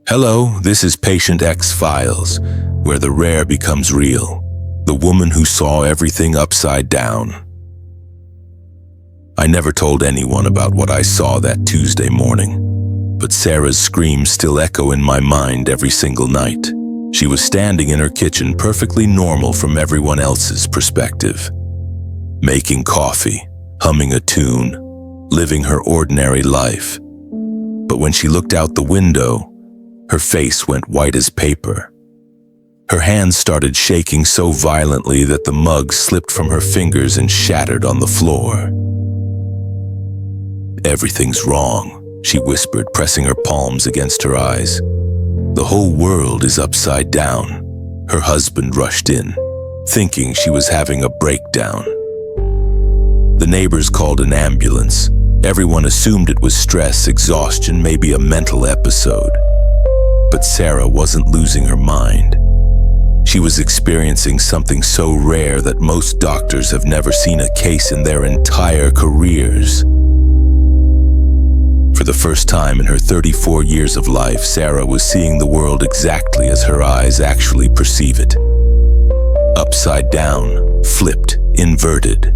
Hello, this is Patient X Files, where the rare becomes real. The woman who saw everything upside down. I never told anyone about what I saw that Tuesday morning, but Sarah's screams still echo in my mind every single night. She was standing in her kitchen, perfectly normal from everyone else's perspective, making coffee, humming a tune, living her ordinary life. But when she looked out the window, her face went white as paper. Her hands started shaking so violently that the mug slipped from her fingers and shattered on the floor. "Everything's wrong," she whispered, pressing her palms against her eyes. "The whole world is upside down." Her husband rushed in, thinking she was having a breakdown. The neighbors called an ambulance. Everyone assumed it was stress, exhaustion, maybe a mental episode. But Sarah wasn't losing her mind. She was experiencing something so rare that most doctors have never seen a case in their entire careers. For the first time in her 34 years of life, Sarah was seeing the world exactly as her eyes actually perceive it. Upside down, flipped, inverted.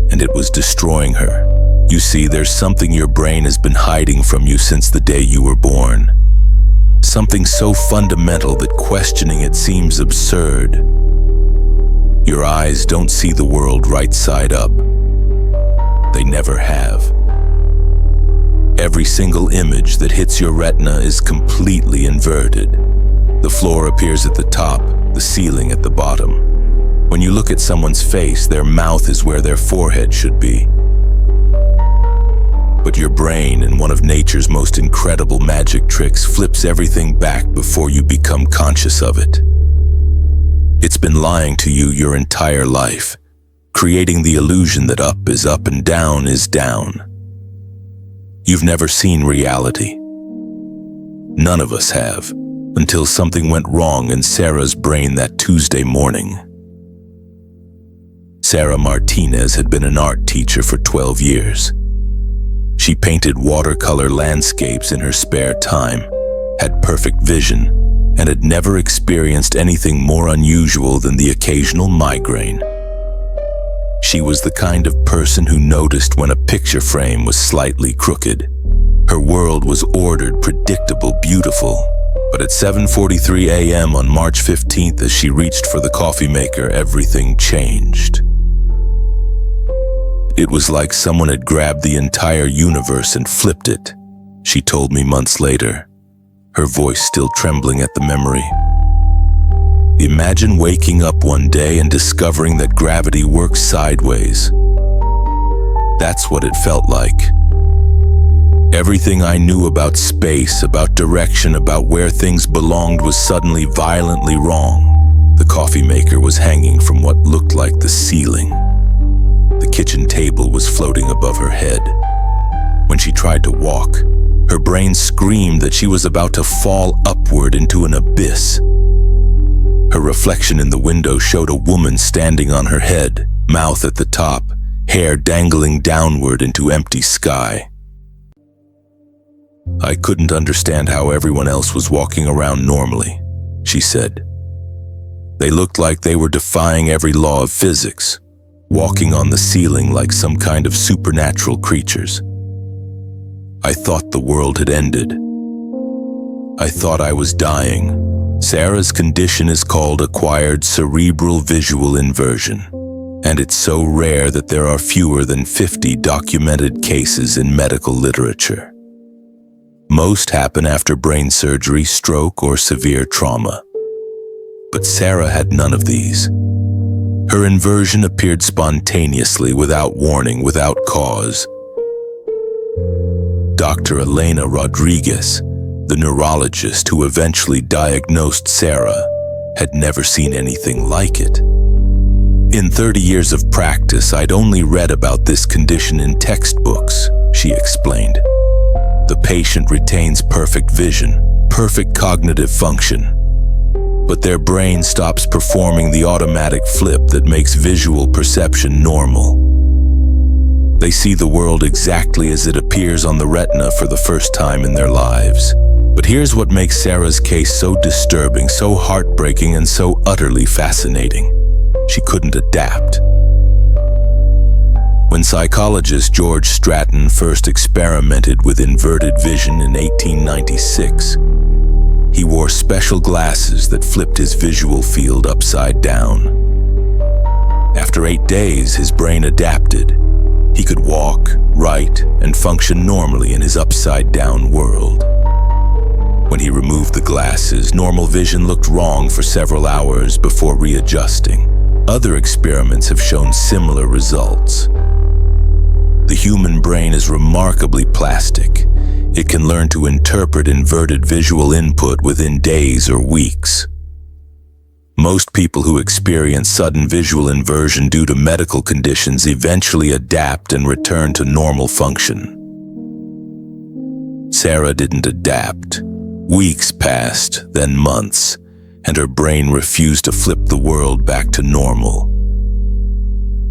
And it was destroying her. You see, there's something your brain has been hiding from you since the day you were born. Something so fundamental that questioning it seems absurd. Your eyes don't see the world right side up. They never have. Every single image that hits your retina is completely inverted. The floor appears at the top, the ceiling at the bottom. When you look at someone's face, their mouth is where their forehead should be. But your brain, in one of nature's most incredible magic tricks, flips everything back before you become conscious of it. It's been lying to you your entire life, creating the illusion that up is up and down is down. You've never seen reality. None of us have, until something went wrong in Sarah's brain that Tuesday morning. Sarah Martinez had been an art teacher for 12 years. She painted watercolor landscapes in her spare time, had perfect vision, and had never experienced anything more unusual than the occasional migraine. She was the kind of person who noticed when a picture frame was slightly crooked. Her world was ordered, predictable, beautiful. But at 7:43 a.m. on March 15th, as she reached for the coffee maker, everything changed. It was like someone had grabbed the entire universe and flipped it, she told me months later, her voice still trembling at the memory. Imagine waking up one day and discovering that gravity works sideways. That's what it felt like. Everything I knew about space, about direction, about where things belonged was suddenly violently wrong. The coffee maker was hanging from what looked like the ceiling. The kitchen table was floating above her head. When she tried to walk, her brain screamed that she was about to fall upward into an abyss. Her reflection in the window showed a woman standing on her head, mouth at the top, hair dangling downward into empty sky. "I couldn't understand how everyone else was walking around normally," she said. "They looked like they were defying every law of physics, walking on the ceiling like some kind of supernatural creatures. I thought the world had ended. I thought I was dying." Sarah's condition is called acquired cerebral visual inversion, and it's so rare that there are fewer than 50 documented cases in medical literature. Most happen after brain surgery, stroke, or severe trauma. But Sarah had none of these. Her inversion appeared spontaneously, without warning, without cause. Dr. Elena Rodriguez, the neurologist who eventually diagnosed Sarah, had never seen anything like it. "In 30 years of practice, I'd only read about this condition in textbooks," she explained. "The patient retains perfect vision, perfect cognitive function, but their brain stops performing the automatic flip that makes visual perception normal. They see the world exactly as it appears on the retina for the first time in their lives. But here's what makes Sarah's case so disturbing, so heartbreaking, and so utterly fascinating. She couldn't adapt. When psychologist George Stratton first experimented with inverted vision in 1896, he wore special glasses that flipped his visual field upside down. After 8 days, his brain adapted. He could walk, write, and function normally in his upside-down world. When he removed the glasses, normal vision looked wrong for several hours before readjusting. Other experiments have shown similar results. The human brain is remarkably plastic. It can learn to interpret inverted visual input within days or weeks. Most people who experience sudden visual inversion due to medical conditions eventually adapt and return to normal function. Sarah didn't adapt. Weeks passed, then months, and her brain refused to flip the world back to normal.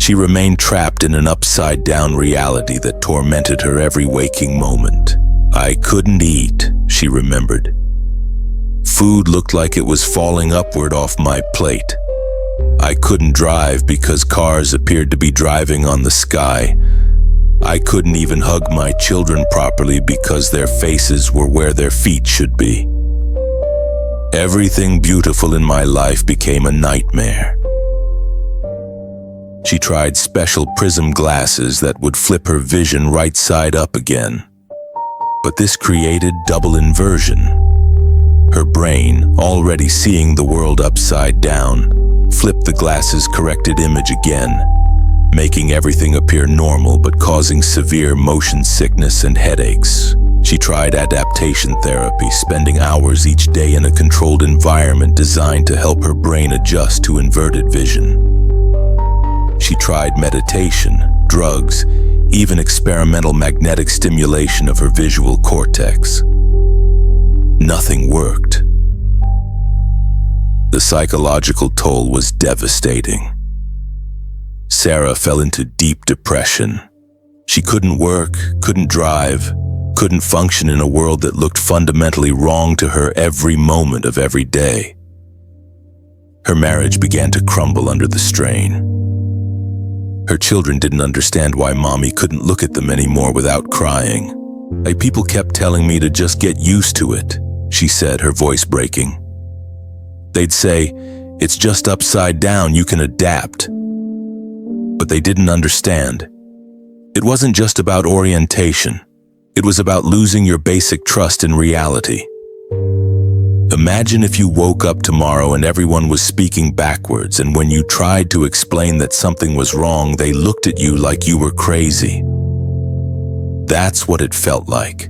She remained trapped in an upside-down reality that tormented her every waking moment. I couldn't eat, she remembered. Food looked like it was falling upward off my plate. I couldn't drive because cars appeared to be driving on the sky. I couldn't even hug my children properly because their faces were where their feet should be. Everything beautiful in my life became a nightmare. She tried special prism glasses that would flip her vision right side up again. But this created double inversion. Her brain, already seeing the world upside down, flipped the glasses' corrected image again, making everything appear normal but causing severe motion sickness and headaches. She tried adaptation therapy, spending hours each day in a controlled environment designed to help her brain adjust to inverted vision. She tried meditation, drugs, even experimental magnetic stimulation of her visual cortex. Nothing worked. The psychological toll was devastating. Sarah fell into deep depression. She couldn't work, couldn't drive, couldn't function in a world that looked fundamentally wrong to her every moment of every day. Her marriage began to crumble under the strain. Her children didn't understand why Mommy couldn't look at them anymore without crying. People kept telling me to just get used to it, she said, her voice breaking. They'd say, it's just upside down, you can adapt. But they didn't understand. It wasn't just about orientation. It was about losing your basic trust in reality. Imagine if you woke up tomorrow and everyone was speaking backwards, and when you tried to explain that something was wrong, they looked at you like you were crazy. That's what it felt like.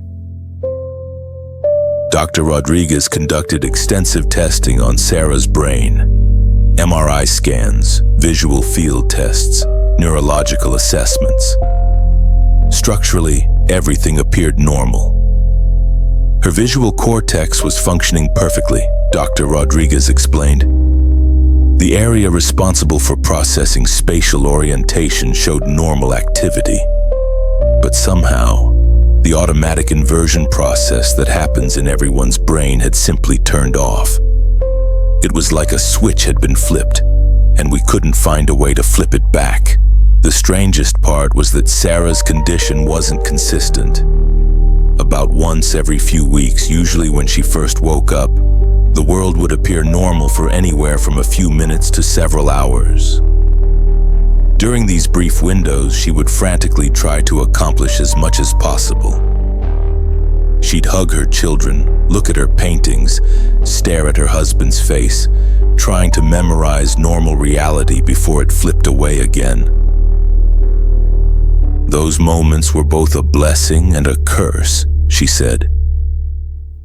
Dr. Rodriguez conducted extensive testing on Sarah's brain. MRI scans, visual field tests, neurological assessments. Structurally, everything appeared normal. Her visual cortex was functioning perfectly, Dr. Rodriguez explained. The area responsible for processing spatial orientation showed normal activity. But somehow, the automatic inversion process that happens in everyone's brain had simply turned off. It was like a switch had been flipped, and we couldn't find a way to flip it back. The strangest part was that Sarah's condition wasn't consistent. About once every few weeks, usually when she first woke up, the world would appear normal for anywhere from a few minutes to several hours. During these brief windows, she would frantically try to accomplish as much as possible. She'd hug her children, look at her paintings, stare at her husband's face, trying to memorize normal reality before it flipped away again. Those moments were both a blessing and a curse, she said.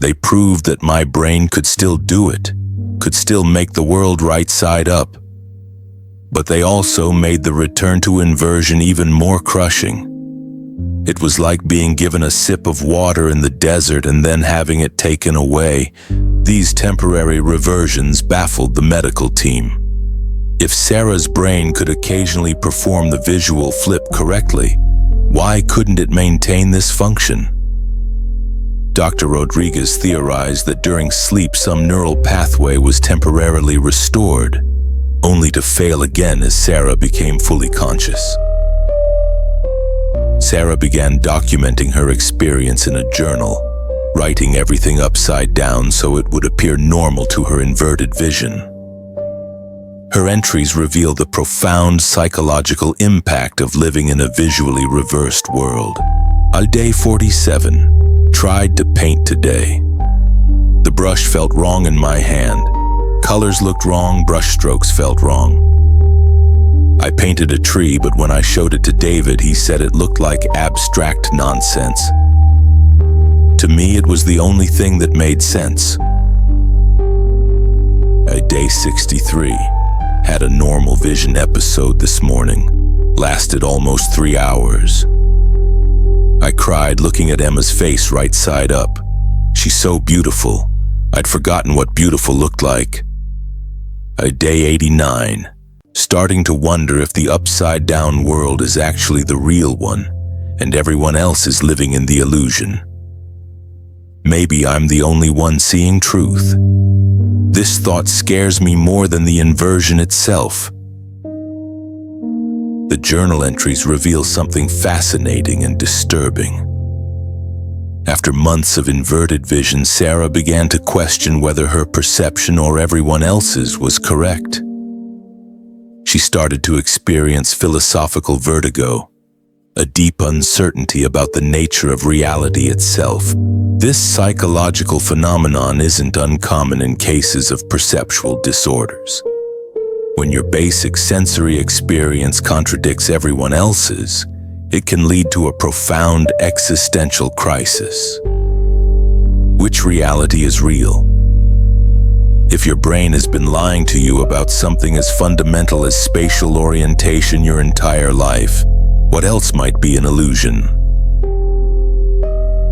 They proved that my brain could still do it, could still make the world right side up. But they also made the return to inversion even more crushing. It was like being given a sip of water in the desert and then having it taken away. These temporary reversions baffled the medical team. If Sarah's brain could occasionally perform the visual flip correctly, why couldn't it maintain this function? Dr. Rodriguez theorized that during sleep some neural pathway was temporarily restored, only to fail again as Sarah became fully conscious. Sarah began documenting her experience in a journal, writing everything upside down so it would appear normal to her inverted vision. Her entries reveal the profound psychological impact of living in a visually reversed world. On day 47, tried to paint today. The brush felt wrong in my hand. Colors looked wrong, brush strokes felt wrong. I painted a tree, but when I showed it to David, he said it looked like abstract nonsense. To me, it was the only thing that made sense. At day 63, had a normal vision episode this morning. Lasted almost 3 hours. I cried looking at Emma's face right side up. She's so beautiful. I'd forgotten what beautiful looked like. At day 89, starting to wonder if the upside-down world is actually the real one, and everyone else is living in the illusion. Maybe I'm the only one seeing truth. This thought scares me more than the inversion itself. The journal entries reveal something fascinating and disturbing. After months of inverted vision, Sarah began to question whether her perception or everyone else's was correct. She started to experience philosophical vertigo, a deep uncertainty about the nature of reality itself. This psychological phenomenon isn't uncommon in cases of perceptual disorders. When your basic sensory experience contradicts everyone else's, it can lead to a profound existential crisis. Which reality is real? If your brain has been lying to you about something as fundamental as spatial orientation your entire life, what else might be an illusion?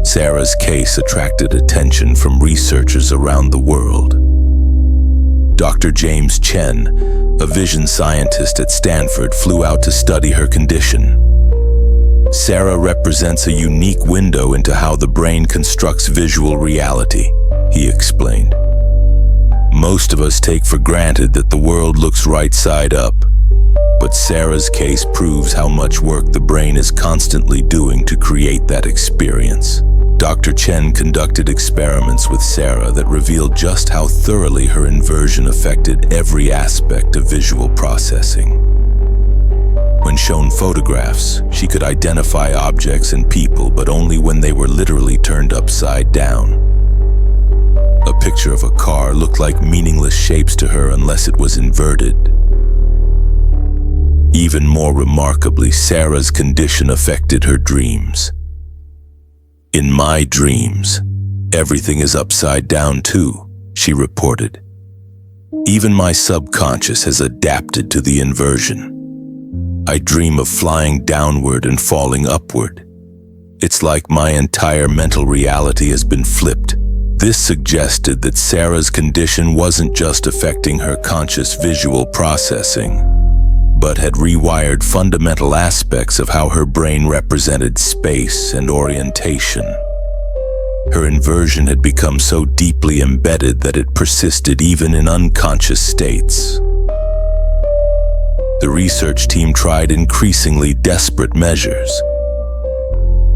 Sarah's case attracted attention from researchers around the world. Dr. James Chen, a vision scientist at Stanford, flew out to study her condition. Sarah represents a unique window into how the brain constructs visual reality, he explained. Most of us take for granted that the world looks right side up, but Sarah's case proves how much work the brain is constantly doing to create that experience. Dr. Chen conducted experiments with Sarah that revealed just how thoroughly her inversion affected every aspect of visual processing. When shown photographs, she could identify objects and people, but only when they were literally turned upside down. A picture of a car looked like meaningless shapes to her unless it was inverted. Even more remarkably, Sarah's condition affected her dreams. In my dreams, everything is upside down too, she reported. Even my subconscious has adapted to the inversion. I dream of flying downward and falling upward. It's like my entire mental reality has been flipped. This suggested that Sarah's condition wasn't just affecting her conscious visual processing, but had rewired fundamental aspects of how her brain represented space and orientation. Her inversion had become so deeply embedded that it persisted even in unconscious states. The research team tried increasingly desperate measures.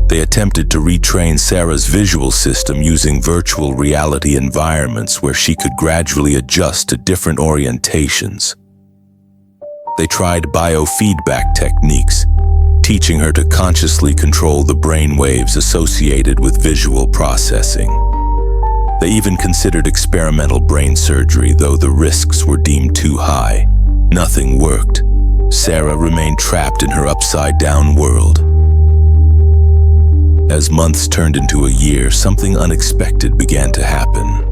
They attempted to retrain Sarah's visual system using virtual reality environments where she could gradually adjust to different orientations. They tried biofeedback techniques, teaching her to consciously control the brain waves associated with visual processing. They even considered experimental brain surgery, though the risks were deemed too high. Nothing worked. Sarah remained trapped in her upside-down world. As months turned into a year, something unexpected began to happen.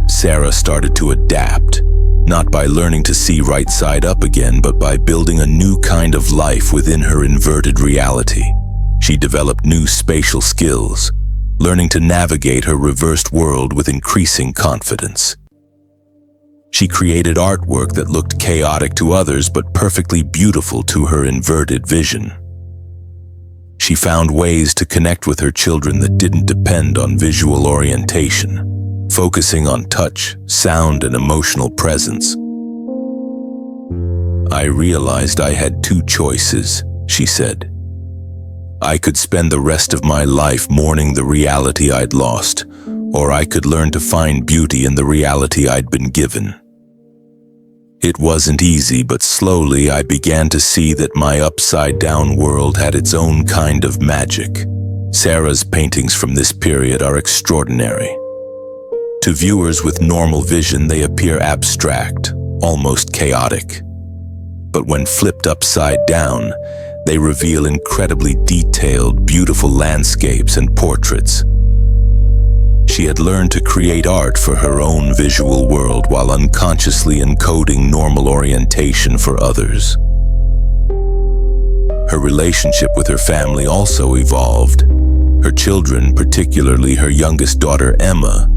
Sarah started to adapt, not by learning to see right side up again, but by building a new kind of life within her inverted reality. She developed new spatial skills, learning to navigate her reversed world with increasing confidence. She created artwork that looked chaotic to others but perfectly beautiful to her inverted vision. She found ways to connect with her children that didn't depend on visual orientation, focusing on touch, sound, and emotional presence. I realized I had two choices, she said. I could spend the rest of my life mourning the reality I'd lost, or I could learn to find beauty in the reality I'd been given. It wasn't easy, but slowly I began to see that my upside-down world had its own kind of magic. Sarah's paintings from this period are extraordinary. To viewers with normal vision, they appear abstract, almost chaotic. But when flipped upside down, they reveal incredibly detailed, beautiful landscapes and portraits. She had learned to create art for her own visual world while unconsciously encoding normal orientation for others. Her relationship with her family also evolved. Her children, particularly her youngest daughter Emma,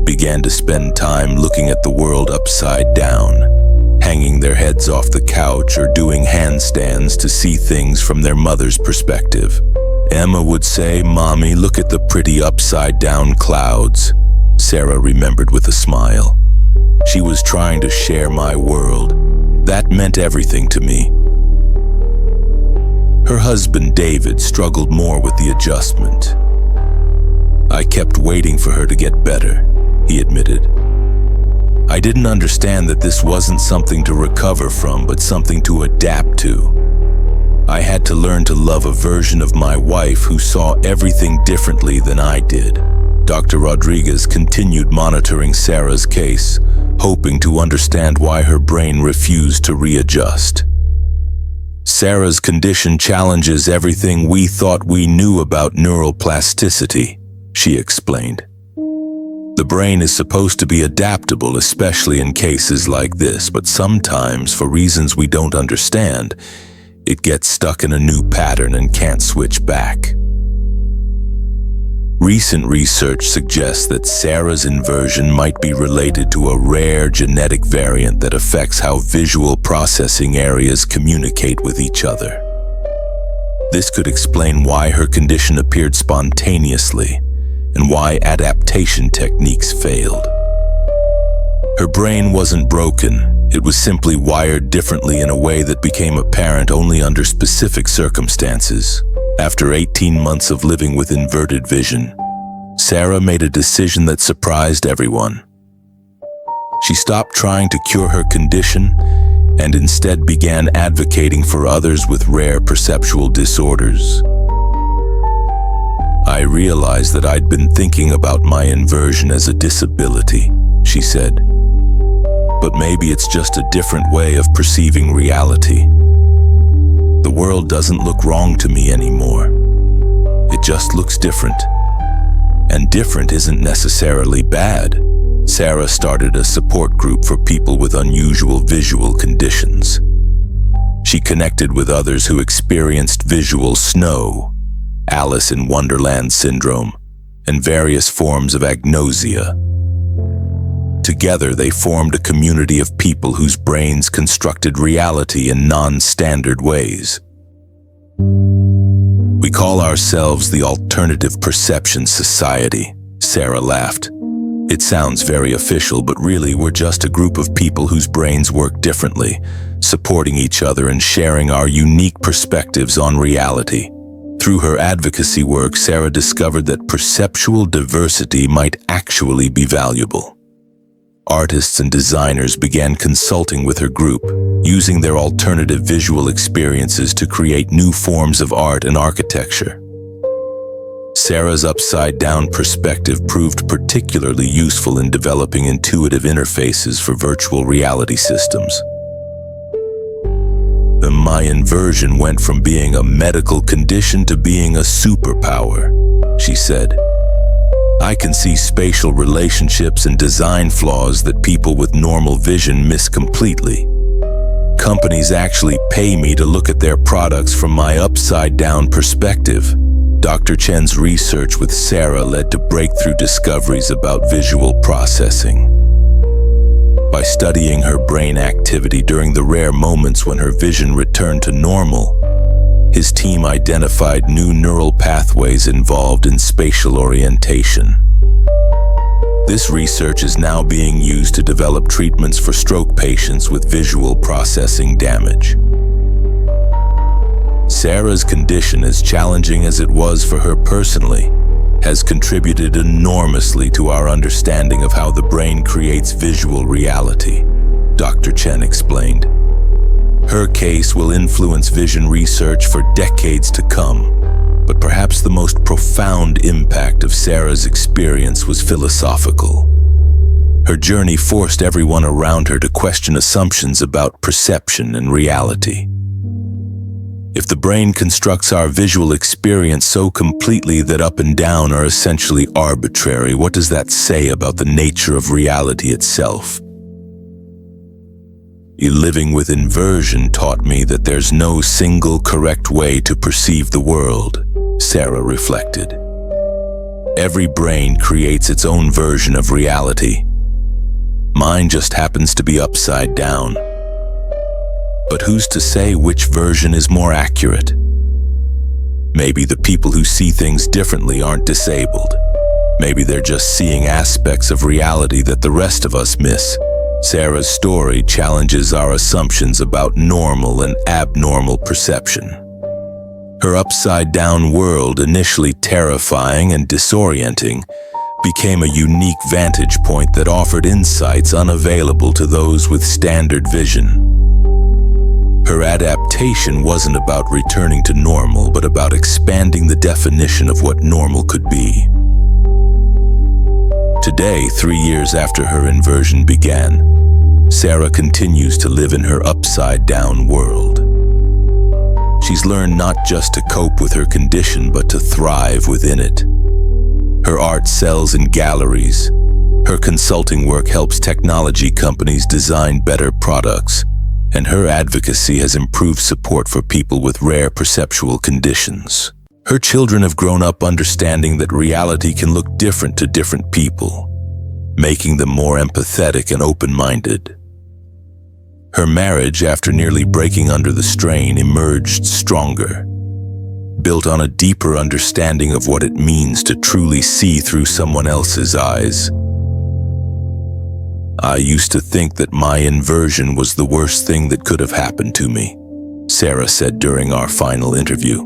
began to spend time looking at the world upside down, hanging their heads off the couch or doing handstands to see things from their mother's perspective. Emma would say, "Mommy, look at the pretty upside-down clouds." Sarah remembered with a smile. She was trying to share my world. That meant everything to me. Her husband, David, struggled more with the adjustment. I kept waiting for her to get better, he admitted. I didn't understand that this wasn't something to recover from, but something to adapt to. I had to learn to love a version of my wife who saw everything differently than I did. Dr. Rodriguez continued monitoring Sarah's case, hoping to understand why her brain refused to readjust. Sarah's condition challenges everything we thought we knew about neuroplasticity, she explained. The brain is supposed to be adaptable, especially in cases like this, but sometimes, for reasons we don't understand, it gets stuck in a new pattern and can't switch back. Recent research suggests that Sarah's inversion might be related to a rare genetic variant that affects how visual processing areas communicate with each other. This could explain why her condition appeared spontaneously and why adaptation techniques failed. Her brain wasn't broken, it was simply wired differently in a way that became apparent only under specific circumstances. After 18 months of living with inverted vision, Sarah made a decision that surprised everyone. She stopped trying to cure her condition and instead began advocating for others with rare perceptual disorders. I realized that I'd been thinking about my inversion as a disability, she said. But maybe it's just a different way of perceiving reality. The world doesn't look wrong to me anymore. It just looks different. And different isn't necessarily bad. Sarah started a support group for people with unusual visual conditions. She connected with others who experienced visual snow, Alice in Wonderland syndrome, and various forms of agnosia. Together, they formed a community of people whose brains constructed reality in non-standard ways. We call ourselves the Alternative Perception Society, Sarah laughed. It sounds very official, but really we're just a group of people whose brains work differently, supporting each other and sharing our unique perspectives on reality. Through her advocacy work, Sarah discovered that perceptual diversity might actually be valuable. Artists and designers began consulting with her group, using their alternative visual experiences to create new forms of art and architecture. Sarah's upside-down perspective proved particularly useful in developing intuitive interfaces for virtual reality systems. My inversion went from being a medical condition to being a superpower, she said. I can see spatial relationships and design flaws that people with normal vision miss completely. Companies actually pay me to look at their products from my upside-down perspective. Dr. Chen's research with Sarah led to breakthrough discoveries about visual processing. By studying her brain activity during the rare moments when her vision returned to normal, his team identified new neural pathways involved in spatial orientation. This research is now being used to develop treatments for stroke patients with visual processing damage. Sarah's condition, as challenging as it was for her personally, has contributed enormously to our understanding of how the brain creates visual reality, Dr. Chen explained. Her case will influence vision research for decades to come, but perhaps the most profound impact of Sarah's experience was philosophical. Her journey forced everyone around her to question assumptions about perception and reality. If the brain constructs our visual experience so completely that up and down are essentially arbitrary, what does that say about the nature of reality itself? Living with inversion taught me that there's no single correct way to perceive the world, Sarah reflected. Every brain creates its own version of reality. Mine just happens to be upside down. But who's to say which version is more accurate? Maybe the people who see things differently aren't disabled. Maybe they're just seeing aspects of reality that the rest of us miss. Sarah's story challenges our assumptions about normal and abnormal perception. Her upside-down world, initially terrifying and disorienting, became a unique vantage point that offered insights unavailable to those with standard vision. Her adaptation wasn't about returning to normal, but about expanding the definition of what normal could be. Today, 3 years after her inversion began, Sarah continues to live in her upside-down world. She's learned not just to cope with her condition, but to thrive within it. Her art sells in galleries. Her consulting work helps technology companies design better products, and her advocacy has improved support for people with rare perceptual conditions. Her children have grown up understanding that reality can look different to different people, making them more empathetic and open-minded. Her marriage, after nearly breaking under the strain, emerged stronger, built on a deeper understanding of what it means to truly see through someone else's eyes. I used to think that my inversion was the worst thing that could have happened to me, Sarah said during our final interview.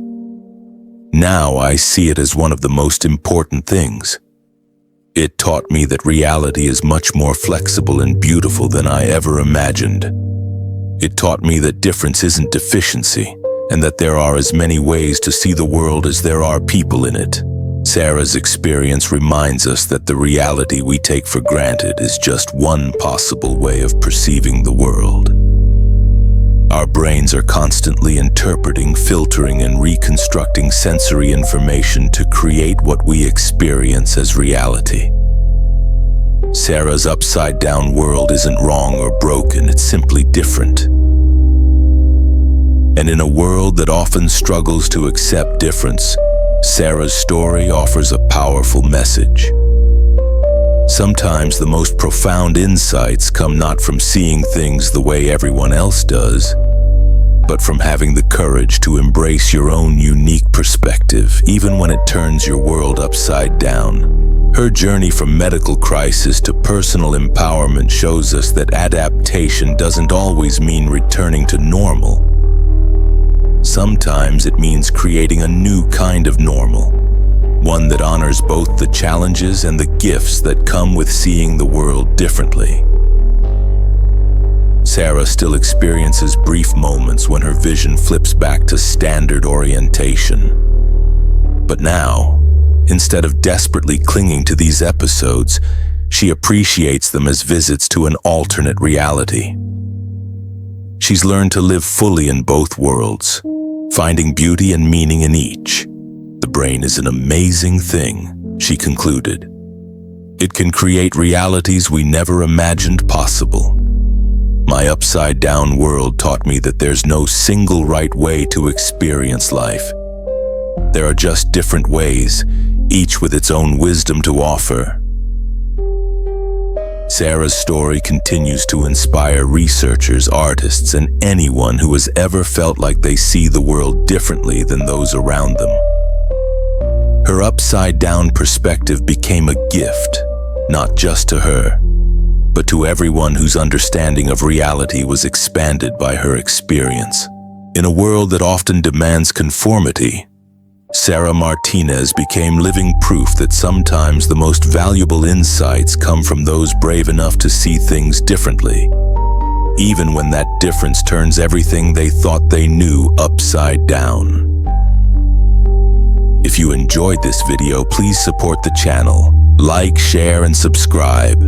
Now I see it as one of the most important things. It taught me that reality is much more flexible and beautiful than I ever imagined. It taught me that difference isn't deficiency, and that there are as many ways to see the world as there are people in it. Sarah's experience reminds us that the reality we take for granted is just one possible way of perceiving the world. Our brains are constantly interpreting, filtering, and reconstructing sensory information to create what we experience as reality. Sarah's upside-down world isn't wrong or broken, it's simply different. And in a world that often struggles to accept difference, Sarah's story offers a powerful message. Sometimes the most profound insights come not from seeing things the way everyone else does, but from having the courage to embrace your own unique perspective, even when it turns your world upside down. Her journey from medical crisis to personal empowerment shows us that adaptation doesn't always mean returning to normal. Sometimes it means creating a new kind of normal, one that honors both the challenges and the gifts that come with seeing the world differently. Sarah still experiences brief moments when her vision flips back to standard orientation. But now, instead of desperately clinging to these episodes, she appreciates them as visits to an alternate reality. She's learned to live fully in both worlds, finding beauty and meaning in each. The brain is an amazing thing, she concluded. It can create realities we never imagined possible. My upside-down world taught me that there's no single right way to experience life. There are just different ways, each with its own wisdom to offer. Sarah's story continues to inspire researchers, artists, and anyone who has ever felt like they see the world differently than those around them. Her upside-down perspective became a gift, not just to her, but to everyone whose understanding of reality was expanded by her experience. In a world that often demands conformity, Sarah Martinez became living proof that sometimes the most valuable insights come from those brave enough to see things differently, even when that difference turns everything they thought they knew upside down. If you enjoyed this video, please support the channel, like, share, and subscribe.